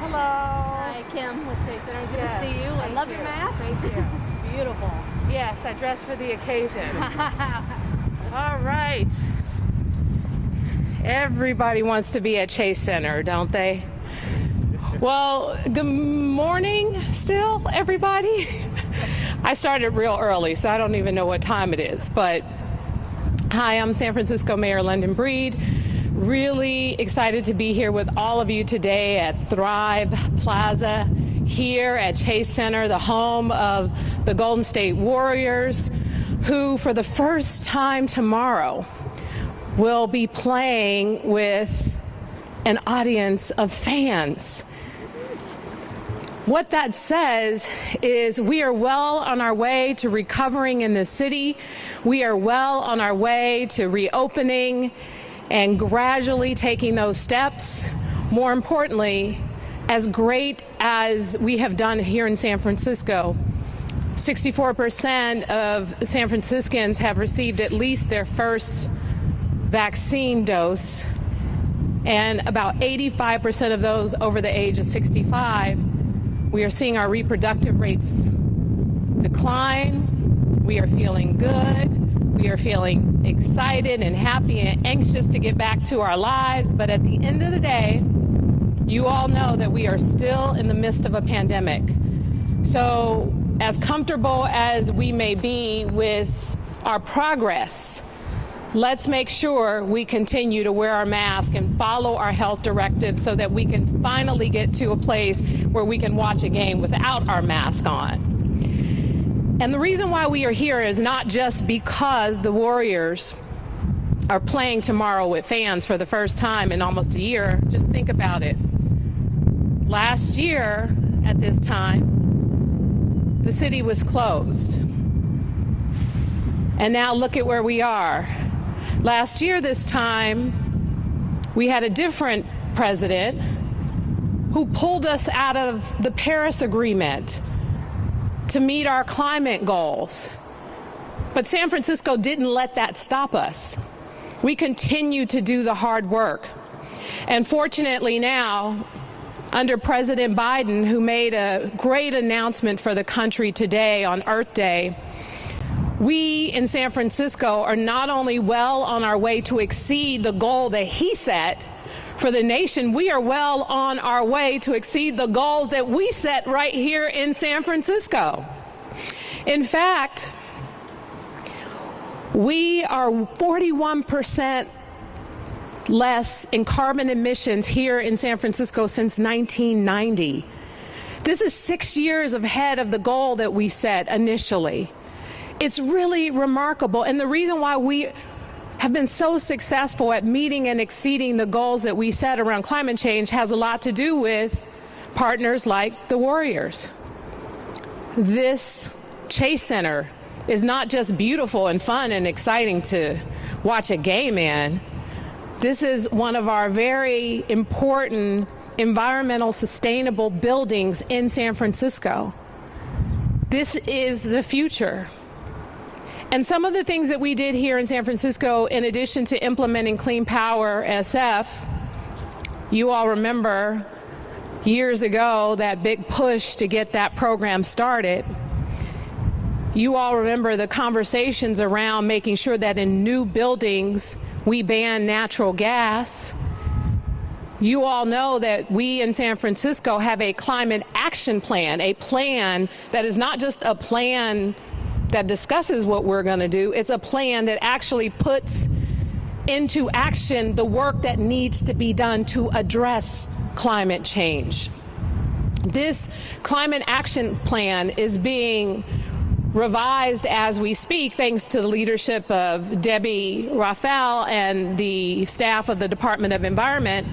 Hello. Hi, Kim with Chase Center. Good to see you. I love your mask. Thank you. Beautiful. Yes, I dressed for the occasion. All right. Everybody wants to be at Chase Center, don't they? Well, good morning still, everybody. I started real early, so I don't even know what time it is. But hi, I'm San Francisco Mayor London Breed. Really excited to be here with all of you today at Thrive Plaza here at Chase Center, the home of the Golden State Warriors, who for the first time tomorrow will be playing with an audience of fans. What that says is we are well on our way to recovering in the city. We are well on our way to reopening and gradually taking those steps. More importantly, as great as we have done here in San Francisco, 64% of San Franciscans have received at least their first vaccine dose, and about 85% of those over the age of 65. We are seeing our reproductive rates decline. We are feeling good. We are feeling excited and happy and anxious to get back to our lives. But at the end of the day, you all know that we are still in the midst of a pandemic. So as comfortable as we may be with our progress, let's make sure we continue to wear our mask and follow our health directives so that we can finally get to a place where we can watch a game without our mask on. And the reason why we are here is not just because the Warriors are playing tomorrow with fans for the first time in almost a year. Just think about it. Last year at this time, the city was closed. And now look at where we are. Last year, this time, we had a different president who pulled us out of the Paris Agreement to meet our climate goals. But San Francisco didn't let that stop us. We continue to do the hard work. And fortunately now, under President Biden, who made a great announcement for the country today on Earth Day, we in San Francisco are not only well on our way to exceed the goal that he set for the nation, we are well on our way to exceed the goals that we set right here in San Francisco. In fact, we are 41% less in carbon emissions here in San Francisco since 1990. This is 6 years ahead of the goal that we set initially. It's really remarkable, and the reason why we have been so successful at meeting and exceeding the goals that we set around climate change has a lot to do with partners like the Warriors. This Chase Center is not just beautiful and fun and exciting to watch a game in. This is one of our very important environmental sustainable buildings in San Francisco. This is the future. And some of the things that we did here in San Francisco, in addition to implementing Clean Power SF, you all remember years ago that big push to get that program started. You all remember the conversations around making sure that in new buildings we ban natural gas. You all know that we in San Francisco have a climate action plan, a plan that is not just a plan that discusses what we're going to do. It's a plan that actually puts into action the work that needs to be done to address climate change. This climate action plan is being revised as we speak, thanks to the leadership of Debbie Raphael and the staff of the Department of Environment.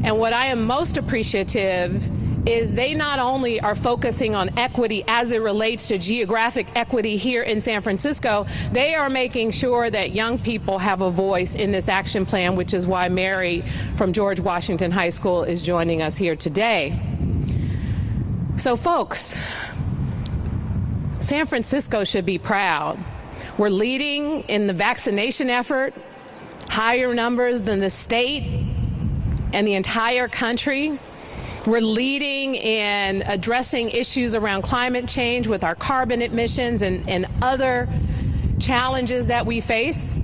And what I am most appreciative is they not only are focusing on equity as it relates to geographic equity here in San Francisco, they are making sure that young people have a voice in this action plan, which is why Mary from George Washington High School is joining us here today. So folks, San Francisco should be proud. We're leading in the vaccination effort, higher numbers than the state and the entire country. We're leading in addressing issues around climate change with our carbon emissions and other challenges that we face.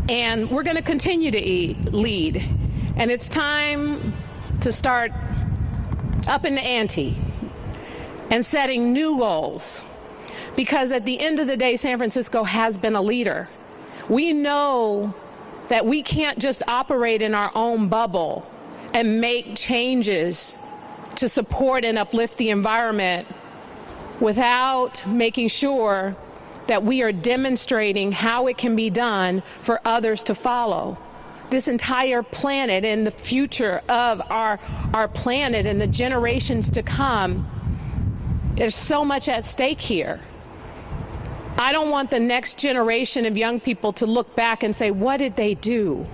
And we're going to continue to lead. And it's time to start upping the ante and setting new goals. Because at the end of the day, San Francisco has been a leader. We know that we can't just operate in our own bubble and make changes to support and uplift the environment without making sure that we are demonstrating how it can be done for others to follow. This entire planet and the future of our planet and the generations to come, there's so much at stake here. I don't want the next generation of young people to look back and say, what did they do?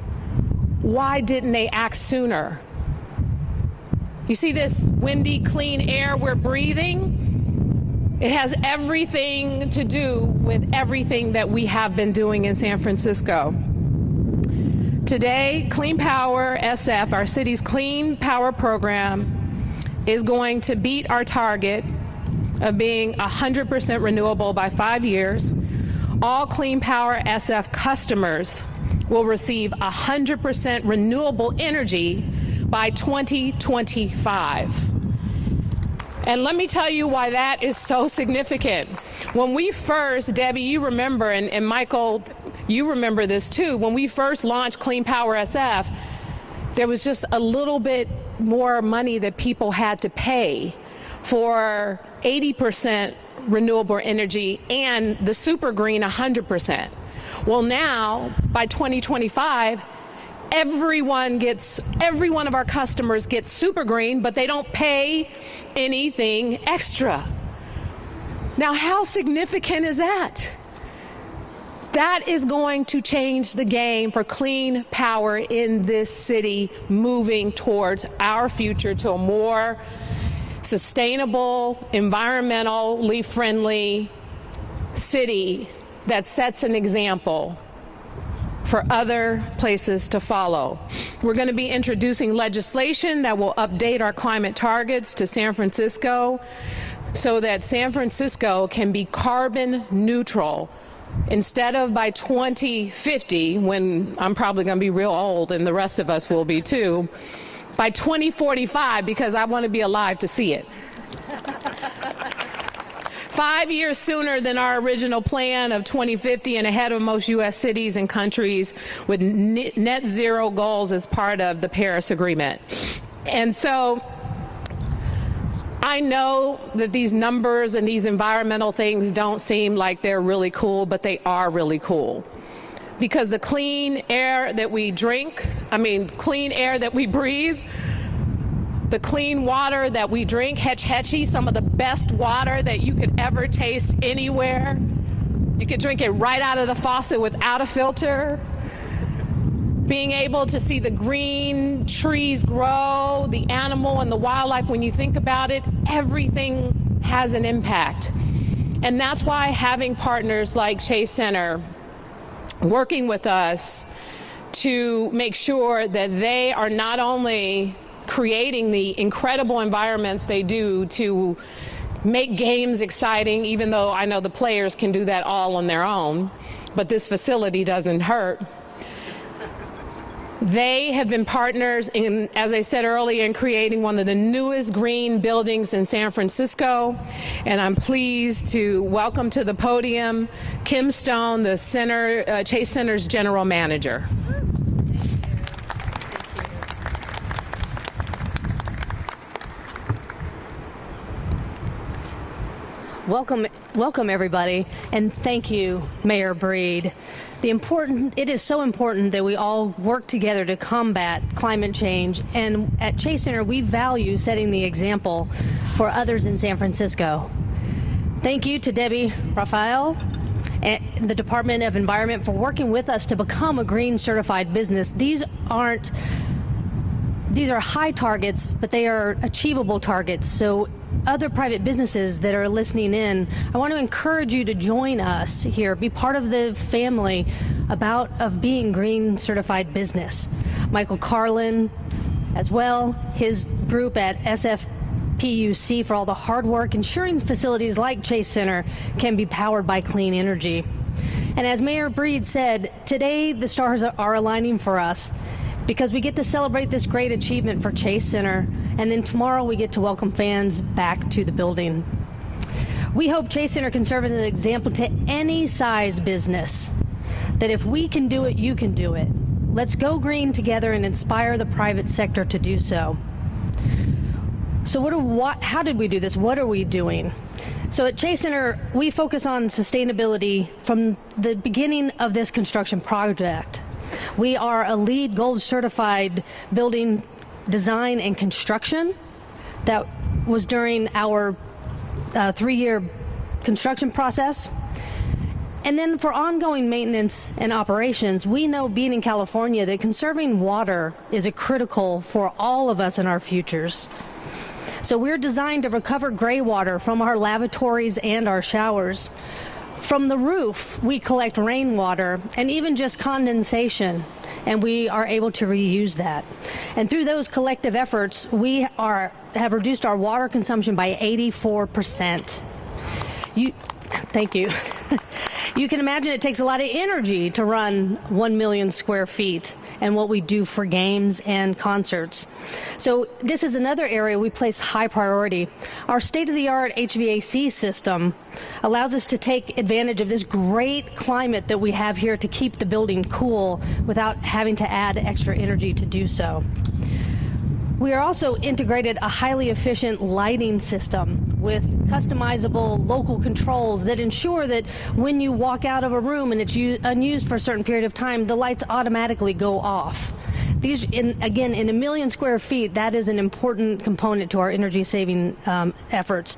Why didn't they act sooner? You see this windy, clean air we're breathing? It has everything to do with everything that we have been doing in San Francisco. Today, Clean Power SF, our city's clean power program, is going to beat our target of being 100% renewable by 5 years. All Clean Power SF customers will receive 100% renewable energy by 2025. And let me tell you why that is so significant. When we first, Debbie, you remember, and Michael, you remember this too, when we first launched Clean Power SF, there was just a little bit more money that people had to pay for 80% renewable energy and the super green 100%. Well, now by 2025, every one of our customers gets super green, but they don't pay anything extra. Now, how significant is that? That is going to change the game for clean power in this city, moving towards our future to a more sustainable, environmentally friendly city that sets an example for other places to follow. We're going to be introducing legislation that will update our climate targets to San Francisco so that San Francisco can be carbon neutral instead of by 2050, when I'm probably going to be real old and the rest of us will be too, by 2045, because I want to be alive to see it. 5 years sooner than our original plan of 2050 and ahead of most U.S. cities and countries with net zero goals as part of the Paris Agreement. And so I know that these numbers and these environmental things don't seem like they're really cool, but they are really cool. Because the clean air that we drink, clean air that we breathe, the clean water that we drink, hetchy, some of the best water that you could ever taste anywhere. You could drink it right out of the faucet without a filter. Being able to see the green trees grow, the animal and the wildlife, when you think about it, everything has an impact. And that's why having partners like Chase Center working with us to make sure that they are not only creating the incredible environments they do to make games exciting, even though I know the players can do that all on their own, but this facility doesn't hurt. They have been partners in, as I said earlier, in creating one of the newest green buildings in San Francisco. And I'm pleased to welcome to the podium Kim Stone, the Chase Center's General Manager. Welcome everybody, and thank you, Mayor Breed. It is so important that we all work together to combat climate change, and at Chase Center we value setting the example for others in San Francisco. Thank you to Debbie Raphael and the Department of Environment for working with us to become a green certified business. These are high targets, but they are achievable targets. So other private businesses that are listening in, I want to encourage you to join us here, be part of the family of being green certified business. Michael Carlin, as well, his group at SFPUC for all the hard work ensuring facilities like Chase Center can be powered by clean energy. And as Mayor Breed said, today the stars are aligning for us because we get to celebrate this great achievement for Chase Center, and then tomorrow we get to welcome fans back to the building. We hope Chase Center can serve as an example to any size business that if we can do it, you can do it. Let's go green together and inspire the private sector to do so. So how did we do this? What are we doing? So at Chase Center, we focus on sustainability from the beginning of this construction project. We are a LEED Gold certified building design and construction. That was during our 3-year construction process. And then for ongoing maintenance and operations, we know, being in California, that conserving water is critical for all of us in our futures. So we're designed to recover gray water from our lavatories and our showers. From the roof, we collect rainwater and even just condensation, and we are able to reuse that. And through those collective efforts, we have reduced our water consumption by 84%. Thank you. You can imagine it takes a lot of energy to run 1 million square feet and what we do for games and concerts. So this is another area we place high priority. Our state-of-the-art HVAC system allows us to take advantage of this great climate that we have here to keep the building cool without having to add extra energy to do so. We are also integrated a highly efficient lighting system with customizable local controls that ensure that when you walk out of a room and it's unused for a certain period of time, the lights automatically go off. These, again, in 1 million square feet, that is an important component to our energy saving efforts.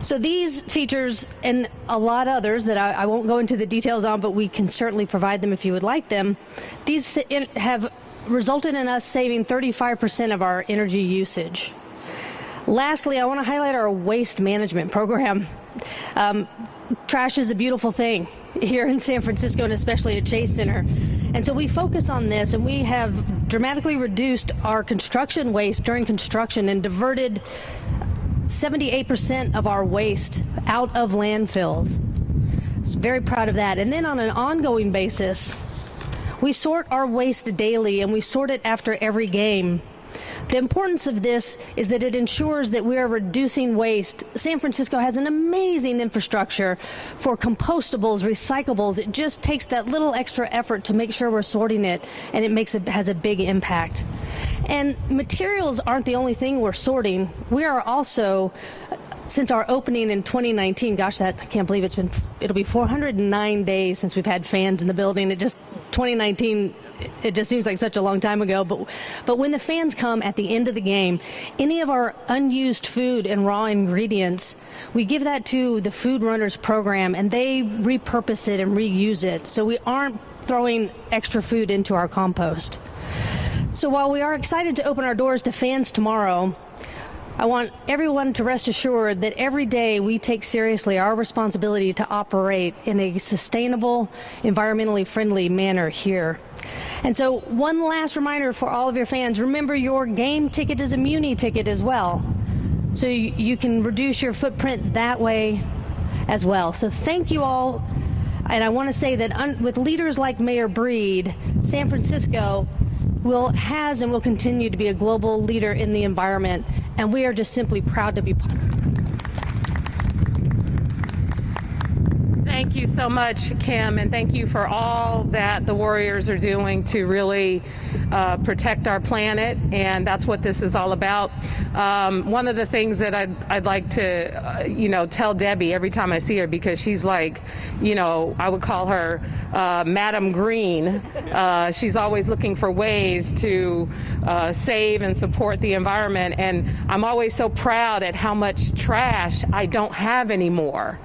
So these features and a lot others that I won't go into the details on, but we can certainly provide them if you would like them. These have resulted in us saving 35% of our energy usage. Lastly, I want to highlight our waste management program. Trash is a beautiful thing here in San Francisco, and especially at Chase Center. And so we focus on this, and we have dramatically reduced our construction waste during construction and diverted 78% of our waste out of landfills. So very proud of that. And then on an ongoing basis, we sort our waste daily, and we sort it after every game. The importance of this is that it ensures that we are reducing waste. San Francisco has an amazing infrastructure for compostables, recyclables. It just takes that little extra effort to make sure we're sorting it, and it has a big impact. And materials aren't the only thing we're sorting. We are also, since our opening in 2019, gosh, I can't believe it'll be 409 days since we've had fans in the building. 2019, it just seems like such a long time ago, but when the fans come at the end of the game, any of our unused food and raw ingredients, we give that to the Food Runners program, and they repurpose it and reuse it, so we aren't throwing extra food into our compost. So while we are excited to open our doors to fans tomorrow, I want everyone to rest assured that every day we take seriously our responsibility to operate in a sustainable, environmentally friendly manner here. And so one last reminder for all of your fans, remember your game ticket is a Muni ticket as well. So you can reduce your footprint that way as well. So thank you all. And I want to say that with leaders like Mayor Breed, San Francisco has and will continue to be a global leader in the environment, and we are just simply proud to be part of it. Thank you so much, Kim, and thank you for all that the Warriors are doing to really protect our planet, and that's what this is all about. One of the things that I'd like to, tell Debbie every time I see her, because she's like, I would call her Madam Green. She's always looking for ways to save and support the environment, and I'm always so proud at how much trash I don't have anymore.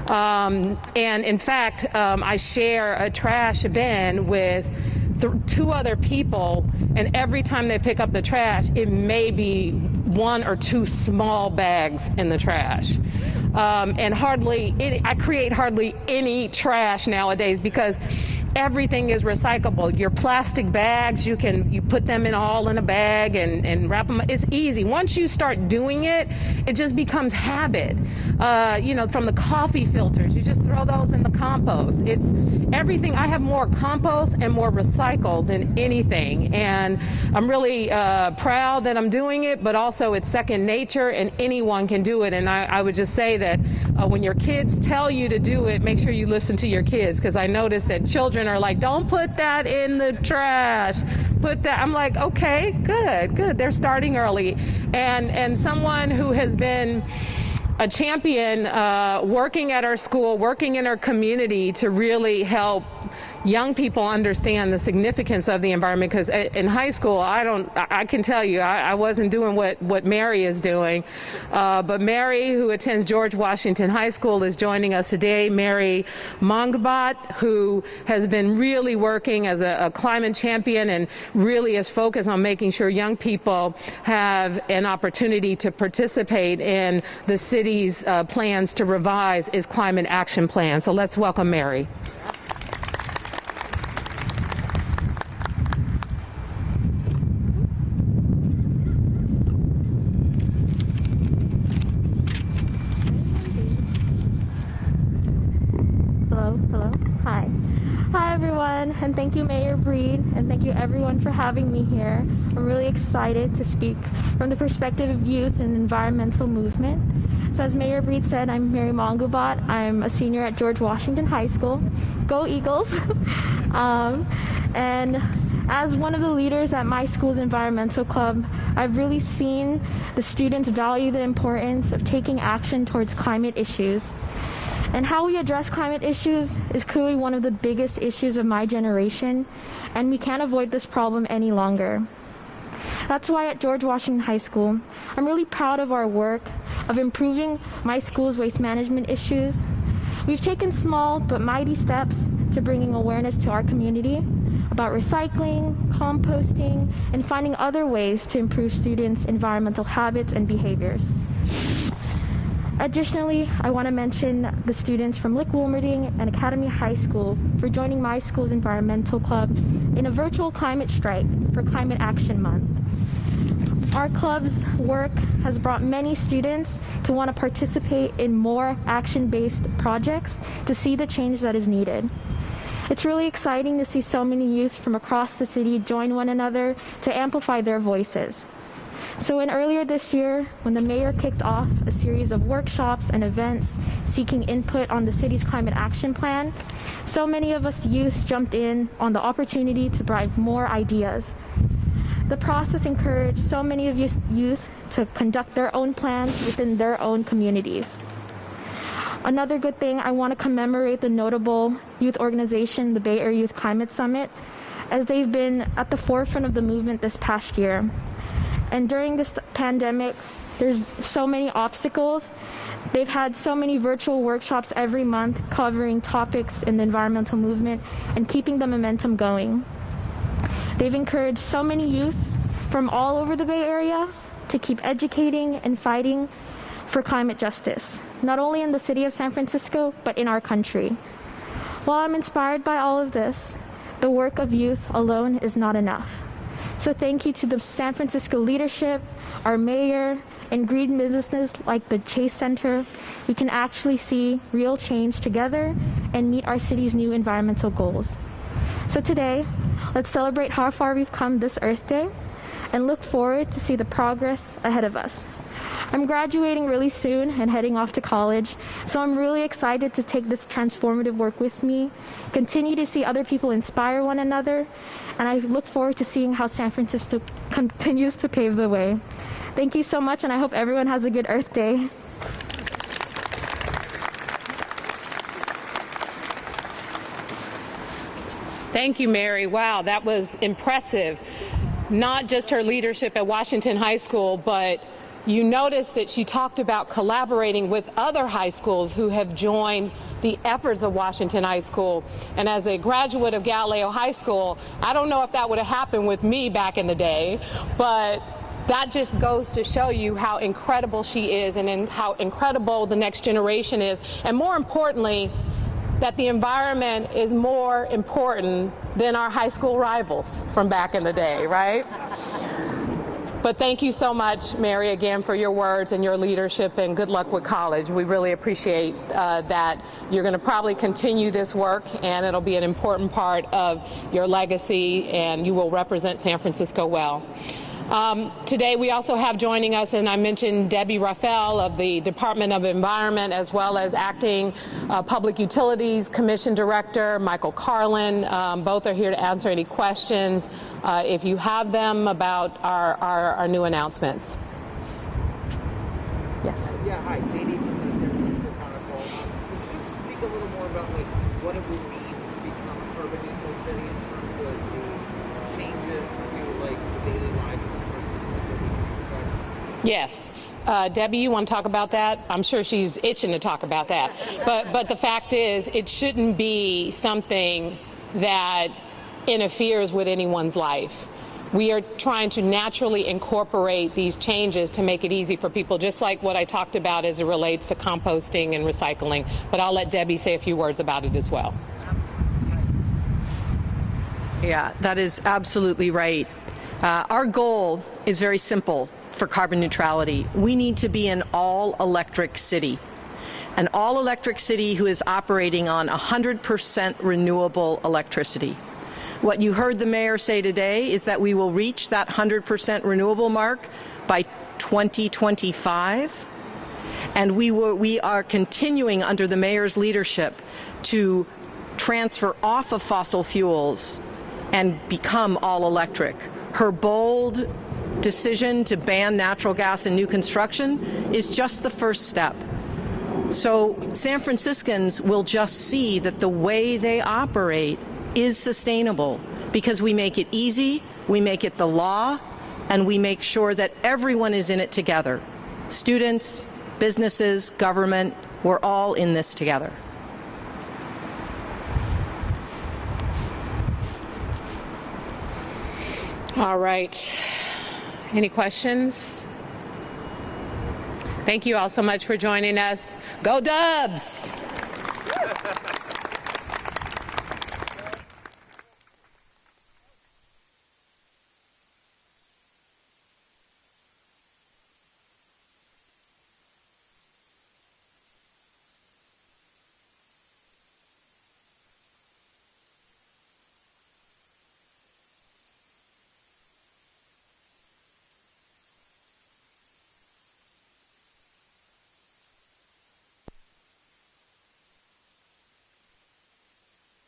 And in fact, I share a trash bin with 2 other people, and every time they pick up the trash, it may be 1 or 2 small bags in the trash. And I create hardly any trash nowadays, because everything is recyclable. Your plastic bags, you put them all in a bag and wrap them. It's easy. Once you start doing it, it just becomes habit. From the coffee filters, you just throw those in the compost. It's everything. I have more compost and more recycle than anything, and I'm really proud that I'm doing it, but also it's second nature and anyone can do it. And I would just say that when your kids tell you to do it, make sure you listen to your kids, because I notice that children are like, don't put that in the trash, put that. I'm like, okay, good. They're starting early. And someone who has been a champion working at our school, working in our community to really help young people understand the significance of the environment, because in high school, I can tell you, I wasn't doing what Mary is doing, but Mary, who attends George Washington High School, is joining us today. Mary Mongobot, who has been really working as a climate champion and really is focused on making sure young people have an opportunity to participate in the city's plans to revise its climate action plan. So let's welcome Mary. Hello. Hi everyone, and thank you Mayor Breed, and thank you everyone for having me here. I'm really excited to speak from the perspective of youth and environmental movement. So as Mayor Breed said, I'm Mary Mongobot. I'm a senior at George Washington High School. Go Eagles! And as one of the leaders at my school's environmental club, I've really seen the students value the importance of taking action towards climate issues. And how we address climate issues is clearly one of the biggest issues of my generation, and we can't avoid this problem any longer. That's why at George Washington High School, I'm really proud of our work of improving my school's waste management issues. We've taken small but mighty steps to bringing awareness to our community about recycling, composting, and finding other ways to improve students' environmental habits and behaviors. Additionally, I want to mention the students from Lick Wilmerding and Academy High School for joining my school's environmental club in a virtual climate strike for Climate Action Month. Our club's work has brought many students to want to participate in more action-based projects to see the change that is needed. It's really exciting to see so many youth from across the city join one another to amplify their voices. So earlier this year, when the mayor kicked off a series of workshops and events seeking input on the city's climate action plan, so many of us youth jumped in on the opportunity to provide more ideas. The process encouraged so many of you youth to conduct their own plans within their own communities. Another good thing, I want to commemorate the notable youth organization, the Bay Area Youth Climate Summit, as they've been at the forefront of the movement this past year. And during this pandemic, there's so many obstacles. They've had so many virtual workshops every month covering topics in the environmental movement and keeping the momentum going. They've encouraged so many youth from all over the Bay Area to keep educating and fighting for climate justice, not only in the city of San Francisco, but in our country. While I'm inspired by all of this, the work of youth alone is not enough. So thank you to the San Francisco leadership, our mayor, and green businesses like the Chase Center. We can actually see real change together and meet our city's new environmental goals. So today, let's celebrate how far we've come this Earth Day and look forward to see the progress ahead of us. I'm graduating really soon and heading off to college, so I'm really excited to take this transformative work with me, continue to see other people inspire one another, and I look forward to seeing how San Francisco continues to pave the way. Thank you so much, and I hope everyone has a good Earth Day. Thank you, Mary. Wow, that was impressive. Not just her leadership at Washington High School, but you notice that she talked about collaborating with other high schools who have joined the efforts of Washington High School. And as a graduate of Galileo High School, I don't know if that would have happened with me back in the day, but that just goes to show you how incredible she is and how incredible the next generation is. And more importantly, that the environment is more important than our high school rivals from back in the day, right? But thank you so much, Mary, again, for your words and your leadership, and good luck with college. We really appreciate that. You're going to probably continue this work, and it'll be an important part of your legacy, and you will represent San Francisco well. Today we also have joining us, and I mentioned Debbie Raphael of the Department of Environment, as well as Acting Public Utilities Commission Director Michael Carlin. Both are here to answer any questions if you have them about our new announcements. Yes. Yeah, hi, JD from the San Francisco Chronicle. Could you speak a little more about what it would mean to become a carbon neutral city in terms of the changes to the daily life in San Francisco that we can expect? Yes. Debbie, you want to talk about that? I'm sure she's itching to talk about that. But the fact is, it shouldn't be something that interferes with anyone's life. We are trying to naturally incorporate these changes to make it easy for people, just like what I talked about as it relates to composting and recycling. But I'll let Debbie say a few words about it as well. Yeah, that is absolutely right. Our goal is very simple for carbon neutrality. We need to be an all-electric city. An all-electric city who is operating on 100% renewable electricity. What you heard the mayor say today is that we will reach that 100% renewable mark by 2025. And we are continuing under the mayor's leadership to transfer off of fossil fuels and become all electric. Her bold decision to ban natural gas in new construction is just the first step. So San Franciscans will just see that the way they operate is sustainable because we make it easy, we make it the law, and we make sure that everyone is in it together. Students, businesses, government, we're all in this together. All right. Any questions? Thank you all so much for joining us. Go Dubs!